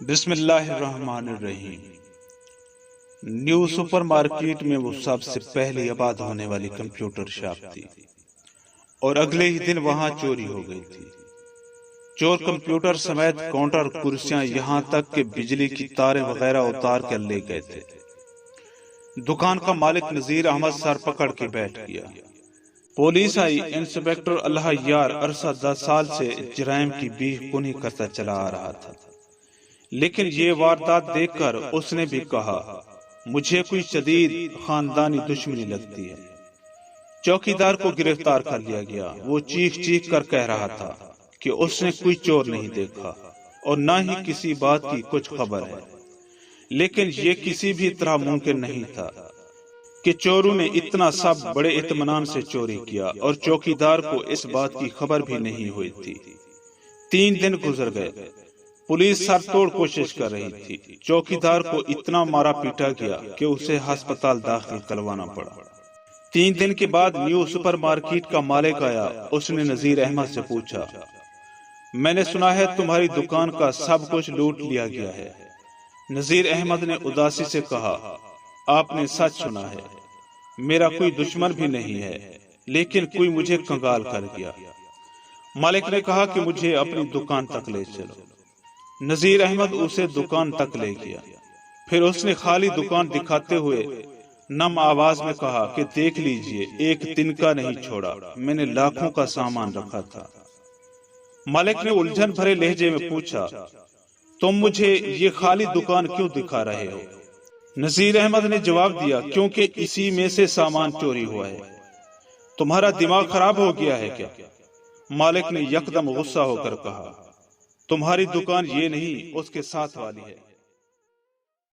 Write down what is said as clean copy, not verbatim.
بسم اللہ الرحمن الرحیم۔ نیو سپر مارکیٹ میں وہ سب سے پہلے آباد ہونے والی کمپیوٹر شاپ تھی اور اگلے ہی دن وہاں چوری ہو گئی تھی۔ چور کمپیوٹر سمیت کاؤنٹر، کرسیاں، یہاں تک کہ بجلی کی تاریں وغیرہ اتار کر لے گئے تھے۔ دکان کا مالک نذیر احمد سر پکڑ کے بیٹھ گیا۔ پولیس آئی۔ انسپکٹر اللہ یار عرصہ 10 سال سے جرائم کی بیح کنی کرتا چلا آ رہا تھا، لیکن یہ واردات دیکھ کر اس نے بھی کہا مجھے کوئی شدید خاندانی دشمنی لگتی ہے۔ چوکیدار کو گرفتار کر لیا گیا۔ وہ چیخ چیخ کر کہہ رہا تھا کہ اس نے کوئی چور نہیں دیکھا اور نہ ہی کسی بات کی کچھ خبر ہے، لیکن یہ کسی بھی طرح ممکن نہیں تھا کہ چوروں نے اتنا سب بڑے اطمینان سے چوری کیا اور چوکیدار کو اس بات کی خبر بھی نہیں ہوئی تھی۔ 3 دن گزر گئے۔ پولیس سر توڑ کوشش کر رہی تھی۔ چوکیدار کو اتنا مارا پیٹا گیا کہ اسے ہسپتال داخل کروانا پڑا۔ 3 دن کے بعد نیو سپر مارکیٹ کا مالک آیا۔ اس نے نذیر احمد سے پوچھا میں نے سنا ہے تمہاری دکان کا سب کچھ لوٹ لیا گیا ہے۔ نذیر احمد نے اداسی سے کہا آپ نے سچ سنا ہے، میرا کوئی دشمن بھی نہیں ہے، لیکن کوئی مجھے کنگال کر گیا۔ مالک نے کہا کہ مجھے اپنی دکان تک لے چلو۔ نذیر احمد اسے دکان تک لے گیا۔ پھر اس نے خالی دکان دکھاتے ہوئے نم آواز میں کہا کہ دیکھ لیجئے، ایک تنکا نہیں چھوڑا، میں نے لاکھوں کا سامان رکھا تھا۔ مالک نے الجھن بھرے لہجے میں پوچھا تم مجھے یہ خالی دکان کیوں دکھا رہے ہو؟ نذیر احمد نے جواب دیا کیونکہ اسی میں سے سامان چوری ہوا ہے۔ تمہارا دماغ خراب ہو گیا ہے کیا؟ مالک نے یکدم غصہ ہو کر کہا تمہاری دکان یہ نہیں، اس کے ساتھ والی ہے۔